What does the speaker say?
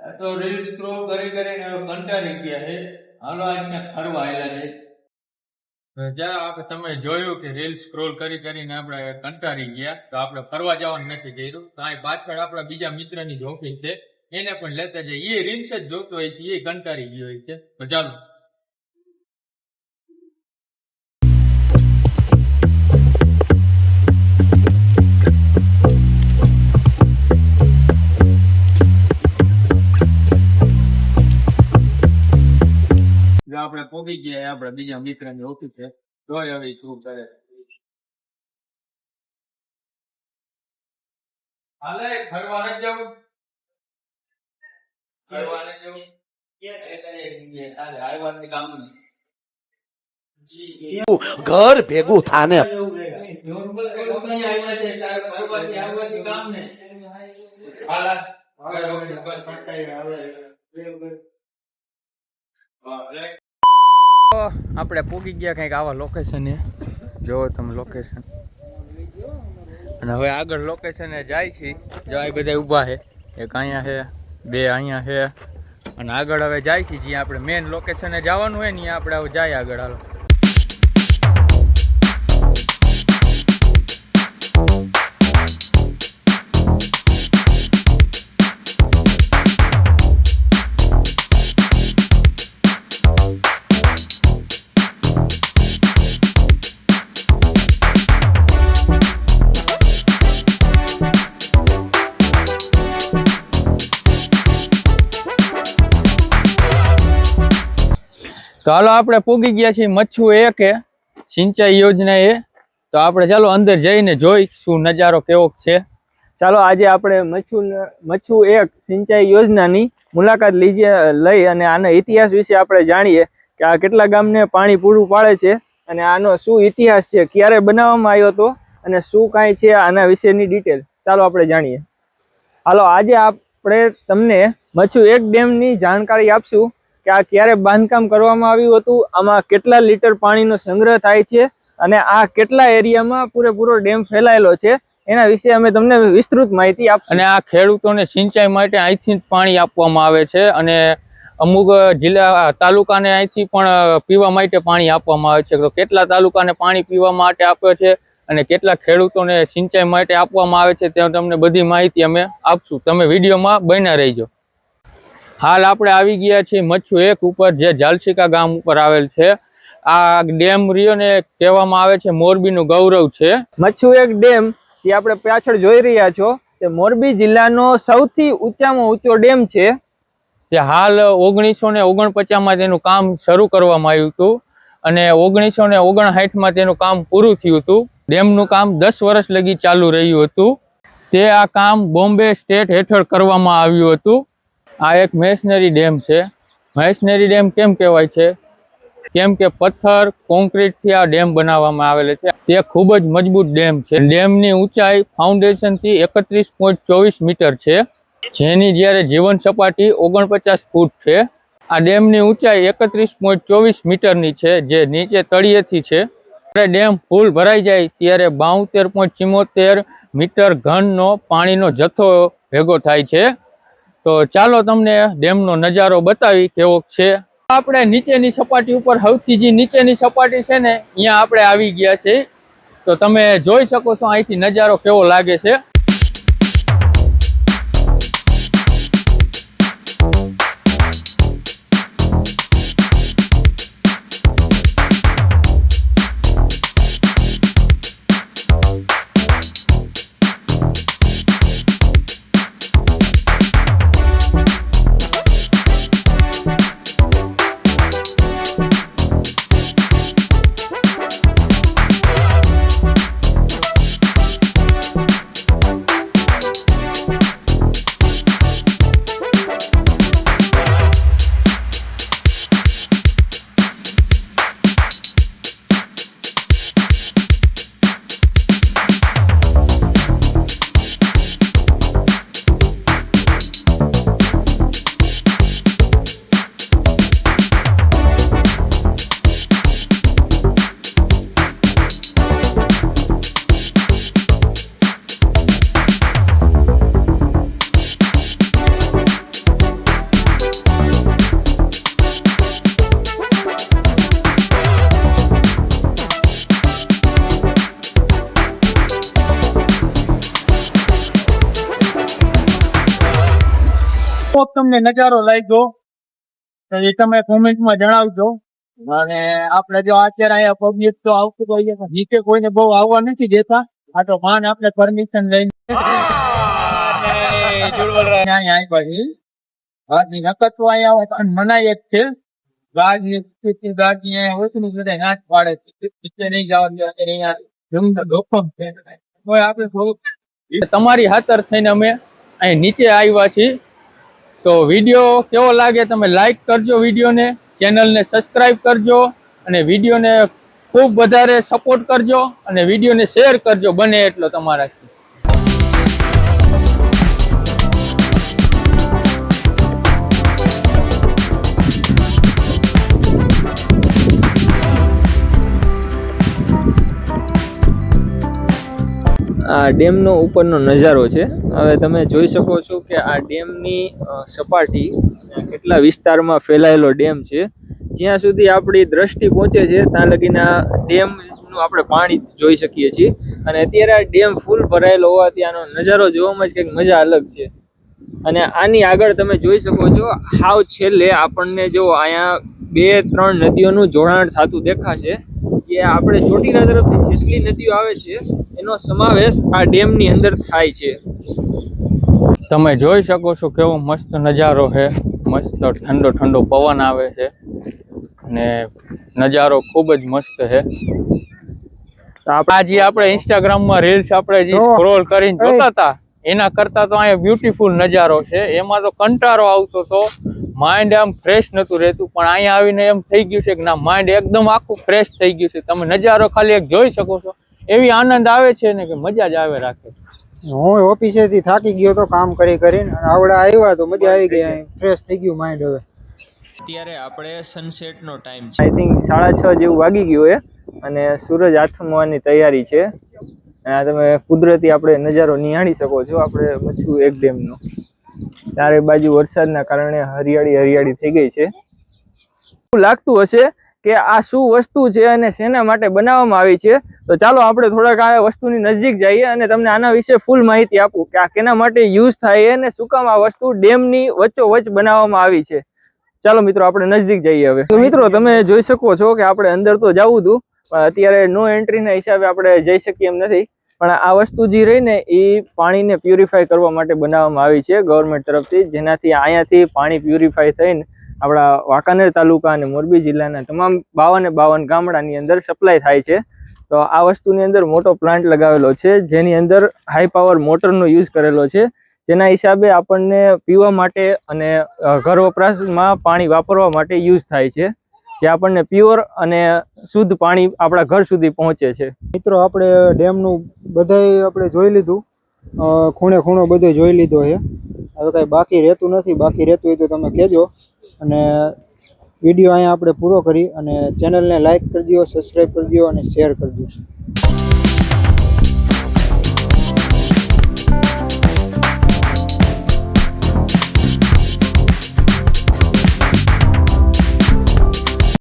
તો reel scroll કરીને હવે કંટાળી ગયા છે. હાલો આજને ફરવા આવેલા છે. જ્યારે તમે જોયું કે રીલ સ્ક્રોલ કરીને આપણે કંટાળી ગયા, તો આપણે ફરવા જવાનું નથી કર્યું. તો આ પાછળ આપણા બીજા મિત્રની જ ઓફિસ છે, એને પણ લેતા જઈએ. એ રીલ્સ જ જોતો હોય છે, એ કંટાળી ગયો હોય છે. તો ચાલો. આપણે પોગી ગયા આપડા બીજા મિત્ર ની ઓફિસે. જોઈ હવે શું કરે. હાલે ફરવા નથી જવું, ફરવા નથી જવું. ઘર ભેગું થાને આપણે પૂગી ગયા કંઈક આવા લોકેશન. જોવો તમે લોકેશન. અને હવે આગળ લોકેશન જાય છે. જો આ બધા ઊભા છે, એક અહીંયા છે, બે અહીંયા છે, અને આગળ હવે જાય છે જ્યાં આપણે મેન લોકેશને જવાનું હોય ને આપણે હવે જાય આગળ. હાલો. તો હાલો આપણે પૂગી ગયા છીએ મચ્છુ 1 સિંચાઈ યોજના એ. તો આપણે ચાલો અંદર જઈને જોઈ શું નજારો કેવો છે. ચાલો આજે આપણે મચ્છુ 1 સિંચાઈ યોજનાની મુલાકાત લઈ અને આના ઇતિહાસ વિશે આપણે જાણીએ કે આ કેટલા ગામને પાણી પૂરું પાડે છે અને આનો શું ઇતિહાસ છે, ક્યારે બનાવવામાં આવ્યો હતો અને શું કાંઈ છે આના વિશેની ડિટેલ. ચાલો આપણે જાણીએ. હાલો આજે આપણે તમને મચ્છુ 1 ડેમની જાણકારી આપશું કે આ ક્યારે બાંધકામ કરવામાં આવ્યું હતું, આમાં કેટલા લીટર પાણીનો સંગ્રહ થાય છે અને આ કેટલા એરિયામાં પૂરેપૂરો ડેમ ફેલાયેલો છે, એના વિશે અમે તમને વિસ્તૃત માહિતી આપશું. અને આ ખેડૂતોને સિંચાઈ માટે અહીંથી પાણી આપવામાં આવે છે અને અમુક જિલ્લા તાલુકાને અહીંથી પણ પીવા માટે પાણી આપવામાં આવે છે. તો કેટલા તાલુકાને પાણી પીવા માટે આપે છે અને કેટલા ખેડૂતોને સિંચાઈ માટે આપવામાં આવે છે તે તમને બધી માહિતી અમે આપશું. તમે વિડીયોમાં બન્યા રહીજો. હાલ આપણે આવી ગયા છીએ મચ્છુ 1 ઉપર, જે ઝાલશીકા ગામ ઉપર આવેલ છે. આ ડેમ રહ્યો ને કહેવામાં આવે છે મોરબીનું ગૌરવ છે. મચ્છુ 1 ડેમ જે આપણે પાછળ જોઈ રહ્યા છો તે મોરબી જિલ્લાનો સૌથી ઊંચામાં ઊંચો ડેમ છે. તે હાલ 1949માં તેનું કામ શરૂ કરવામાં આવ્યું હતું અને 1959માં તેનું કામ પૂરું થયું હતું. ડેમનું કામ 10 વર્ષ લગી ચાલુ રહ્યું હતું. તે આ કામ બોમ્બે સ્ટેટ હેઠળ કરવામાં આવ્યું હતું. આ એક મેશનરી ડેમ છે. મેશનરી ડેમ કેમ કહેવાય છે? કેમ કે પથ્થર કોન્ક્રીટથી આ ડેમ બનાવવામાં આવેલો છે. તે ખૂબ જ મજબૂત ડેમ છે. ડેમની ઊંચાઈ ફાઉન્ડેશનથી 31.24 મીટર છે, જેની જ્યારે જીવન સપાટી 49 ફૂટ છે. આ ડેમની ઊંચાઈ 31.24 મીટરની છે, જે નીચે તળિયેથી છે. જ્યારે ડેમ ફૂલ ભરાઈ જાય ત્યારે 72.74 મીટર ઘનનો પાણીનો જથ્થો ભેગો થાય છે. તો ચાલો તમને ડેમનો નજારો બતાવી કેવો છે. આપણે નીચેની સપાટી ઉપર, સૌથી જે નીચેની સપાટી છે ને, અહીંયા આપણે આવી ગયા છે. તો તમે જોઈ શકો છો અહીંથી નજારો કેવો લાગે છે. કોક તમને નજારો લાગ્યો તો એ તમે કોમેન્ટમાં જણાવજો. અને આપણે જો અત્યારે અહીંયા પબ્લિક તો આવતું તો અહીંયા નીચે કોઈને બહુ આવવા નથી દેતા. આ તો માન આપણે પરમિશન લઈને અહીંયા આવ્યા છીએ. બાકી નકર તો અહીંયા આવે તો મનાય જ છે. ગાડી અહીંયા હોય ને બધા નાચ પાડે નીચે નહીં જવા દે. અહીંયા જમનો જોખમ છે. કોઈ આપણે થોડુંક તમારી ખાતર થઈને અમે અહીં નીચે આવ્યા છીએ. તો વિડીયો કેવો લાગે તમે લાઈક કરજો, વિડીયોને, ચેનલને સબસ્ક્રાઇબ કરજો અને વિડીયોને ખૂબ વધારે સપોર્ટ કરજો અને વિડીયોને શેર કરજો બને એટલો તમારાથી. આ ડેમનો ઉપરનો નજારો છે. હવે તમે જોઈ શકો છો કે આ ડેમની સપાટી કેટલા વિસ્તારમાં ફેલાયેલો ડેમ છે. જ્યાં સુધી આપણી દ્રષ્ટિ પહોંચે છે ત્યાં લગીના ડેમનું આપણે પાણી જોઈ શકીએ છીએ. અને અત્યારે આ ડેમ ફૂલ ભરાયેલો હોવાથી આનો નજારો જોવામાં જ કંઈક મજા અલગ છે. અને આની આગળ તમે જોઈ શકો છો હાવ છેલ્લે આપણને જો અહીંયા 2-3 નદીઓનું જોડાણ થતું દેખાશે. જે આપણે ચોટીલા તરફથી જેટલી નદીઓ આવે છે એનો સમાવેશ આ ડેમની અંદર થાય છે. તમે જોઈ શકો છો કેવો મસ્ત નજારો છે. મસ્ત ઠંડો ઠંડો પવન આવે છે અને નજારો ખૂબ જ મસ્ત છે. આજે આપણે ઇન્સ્ટાગ્રામમાં રીલ્સ આપણે જે સ્ક્રોલ કરીને જોતા હતા એના કરતા તો અહીંયા બ્યુટીફુલ નજારો છે. એમાં તો કંટાળો આવતો તો, માઇન્ડ આમ ફ્રેશ નતું રહેતું, પણ અહીંયા આવીને એમ થઈ ગયું છે કે ના, માઇન્ડ એકદમ આખું ફ્રેશ થઈ ગયું છે. તમે નજારો ખાલી એક જોઈ શકો છો, એવી આનંદ આવે છે ને કે મજા જ આવે રાખે. હું ઓફિસેથી થાકી ગયો તો કામ કરીને આવડા આવ્યા તો મજા આવી ગઈ, ફ્રેશ થઈ ગયું માઇન્ડ. હવે અત્યારે આપણે સનસેટનો ટાઈમ છે. આઈ થિંક 6:30 જેવું વાગી ગયું છે અને સૂરજ આથમવાની તૈયારી છે. આ તમે કુદરતી આપણે નજારો નિહાળી શકો છો. આપણે મચ્છુ એક ડેમનો ચારે બાજુ વરસાદના કારણે હરિયાળી થઈ ગઈ છે. એવું લાગતું હશે કે આ શું વસ્તુ છે અને શેના માટે બનાવવામાં આવી છે. તો ચાલો આપણે થોડાક આ વસ્તુની નજીક જઈએ અને તમને આના વિશે ફૂલ માહિતી આપું કે આ કેના માટે યુઝ થાય અને શું કામ આ વસ્તુ ડેમની વચ્ચોવચ્ચ બનાવવામાં આવી છે. ચાલો મિત્રો આપણે નજદીક જઈએ હવે. તો મિત્રો તમે જોઈ શકો છો કે આપણે અંદર તો જવું હતું, પણ અત્યારે નો એન્ટ્રીના હિસાબે આપણે જઈ શકીએ એમ નથી. પણ આ વસ્તુ જે રહી ને એ પાણીને પ્યુરિફાય કરવા માટે બનાવવામાં આવી છે ગવર્મેન્ટ તરફથી, જેનાથી અહીંયાથી પાણી પ્યુરિફાય થઈને આપણા વાંકાનેર તાલુકા અને મોરબી જિલ્લાના તમામ 52 ગામડાની અંદર સપ્લાય થાય છે. તો આ વસ્તુની અંદર મોટો પ્લાન્ટ લગાવેલો છે, જેની અંદર હાઈ પાવર મોટરનો યુઝ કરેલો છે, જેના હિસાબે આપણને પીવા માટે અને ઘર વપરાશમાં પાણી વાપરવા માટે યુઝ થાય છે, જે આપણને પ્યોર અને શુદ્ધ પાણી આપણા ઘર સુધી પહોંચે છે. મિત્રો આપણે ડેમનું બધાય આપણે જોઈ લીધું, ખૂણો બધે જોઈ લીધો છે. હવે કાંઈ બાકી રહેતું નથી. બાકી રહેતું હોય તો તમે કહેજો. અને વિડીયો અહીંયા આપણે પૂરો કરી અને ચેનલને લાઈક કરજો, સબસ્ક્રાઈબ કરજો અને શેર કરજો.